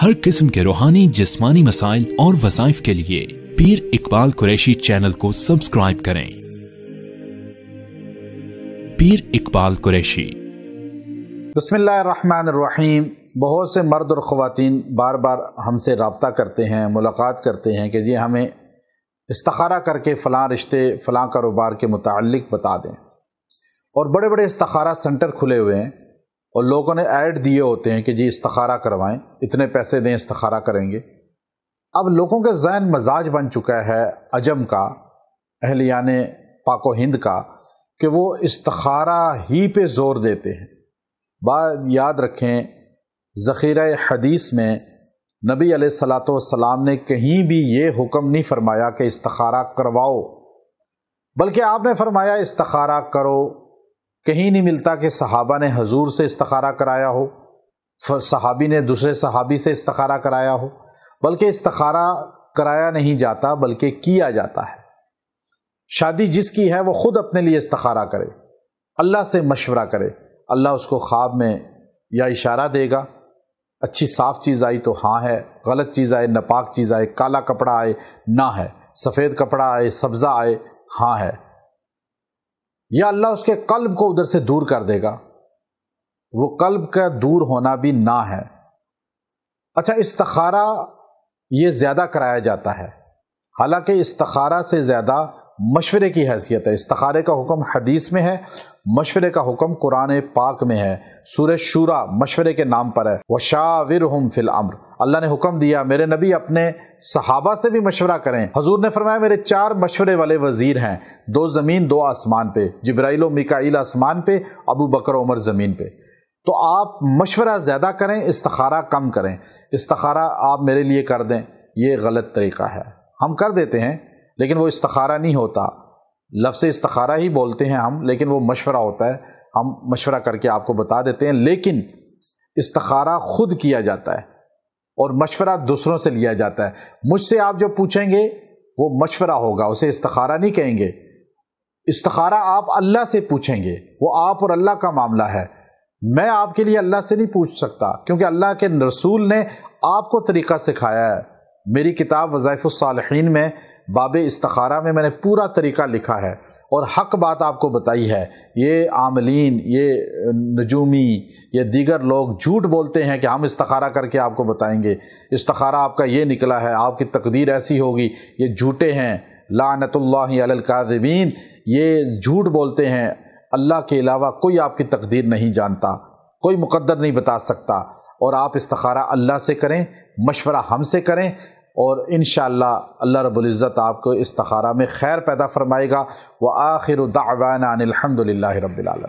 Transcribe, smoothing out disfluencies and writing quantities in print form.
ہر قسم کے روحانی جسمانی مسائل اور وظائف کے لیے پیر اقبال قریشی چینل کو سبسکرائب کریں۔ پیر اقبال قریشی۔ بسم اللہ الرحمن الرحیم۔ بہت سے مرد اور خواتین بار بار ہم سے رابطہ کرتے ہیں، ملاقات کرتے ہیں کہ ہمیں استخارہ کر کے فلاں رشتے فلاں کاروبار کے متعلق بتا دیں، اور بڑے بڑے استخارہ سنٹر کھلے ہوئے ہیں اور لوگوں نے ایڈ دیے ہوتے ہیں کہ استخارہ کروائیں، اتنے پیسے دیں استخارہ کریں گے۔ اب لوگوں کے ذہن مزاج بن چکا ہے عجم کا، اہلیان پاک و ہند کا، کہ وہ استخارہ ہی پہ زور دیتے ہیں۔ بات یاد رکھیں، ذخیرہ حدیث میں نبی علیہ الصلاۃ والسلام نے کہیں بھی یہ حکم نہیں فرمایا کہ استخارہ کرواؤ، بلکہ آپ نے فرمایا استخارہ کرو۔ کہیں نہیں ملتا کہ صحابہ نے حضور سے استخارہ کرایا ہو، صحابی نے دوسرے صحابی سے استخارہ کرایا ہو، بلکہ استخارہ کرایا نہیں جاتا بلکہ کیا جاتا ہے۔ شادی جس کی ہے وہ خود اپنے لیے استخارہ کرے، اللہ سے مشورہ کرے، اللہ اس کو خواب میں یا اشارہ دے گا، اچھی صاف چیز آئی تو ہاں ہے، غلط چیز آئے، ناپاک چیز آئے، کالا کپڑا آئے نہ ہے، سفید کپڑا آئے، سبزہ آئے ہاں ہے، یا اللہ اس کے قلب کو ادھر سے دور کر دے گا، وہ قلب کا دور ہونا بھی نہ ہے۔ اچھا، استخارہ یہ زیادہ کرایا جاتا ہے، حالانکہ استخارہ سے زیادہ مشورے کی حیثیت ہے۔ استخارے کا حکم حدیث میں ہے، مشورے کا حکم قرآن پاک میں ہے۔ سورہ شورا مشورے کے نام پر ہے، وَشَاوِرْهُمْ فِي الْأَمْرِ۔ اللہ نے حکم دیا میرے نبی اپنے صحابہ سے بھی مشورہ کریں۔ حضور نے فرمایا میرے 4 مشورے والے وزیر ہیں، 2 زمین 2 آسمان پہ، جبرائیل و میکائیل آسمان پہ، ابو بکر و عمر زمین پہ۔ تو آپ مشورہ زیادہ کریں، استخارہ کم کریں۔ استخارہ آپ میرے لیے کر دیں، یہ غلط طریقہ ہے۔ ہم کر دیتے ہیں لیکن وہ استخارہ نہیں ہوتا، لفظ استخارہ ہی بولتے ہیں ہم، لیکن وہ مشورہ ہوتا ہے، ہم مشورہ کر کے آپ کو بتا دیتے ہیں۔ لیکن استخارہ خود کیا جاتا ہے اور مشورہ دوسروں سے لیا جاتا ہے۔ مجھ سے آپ جو پوچھیں گے وہ مشورہ ہوگا، اسے استخارہ نہیں کہیں گے۔ استخارہ آپ اللہ سے پوچھیں گے، وہ آپ اور اللہ کا معاملہ ہے۔ میں آپ کے لیے اللہ سے نہیں پوچھ سکتا، کیونکہ اللہ کے رسول نے آپ کو طریقہ سکھایا ہے۔ میری کتاب وظائف الصالحین میں باب استخارہ میں نے پورا طریقہ لکھا ہے اور حق بات آپ کو بتائی ہے۔ یہ عاملین، یہ نجومی، یہ دیگر لوگ جھوٹ بولتے ہیں کہ ہم استخارہ کر کے آپ کو بتائیں گے، استخارہ آپ کا یہ نکلا ہے، آپ کی تقدیر ایسی ہوگی، یہ جھوٹے ہیں۔ لعنت اللہ علی الکاذبین، یہ جھوٹ بولتے ہیں۔ اللہ کے علاوہ کوئی آپ کی تقدیر نہیں جانتا، کوئی مقدر نہیں بتا سکتا۔ اور آپ استخارہ اللہ سے کریں، مشورہ ہم سے کریں، اور انشاءاللہ اللہ رب العزت آپ کو استخارہ میں خیر پیدا فرمائے گا۔ وآخر دعوانا ان الحمد للہ رب العالمین۔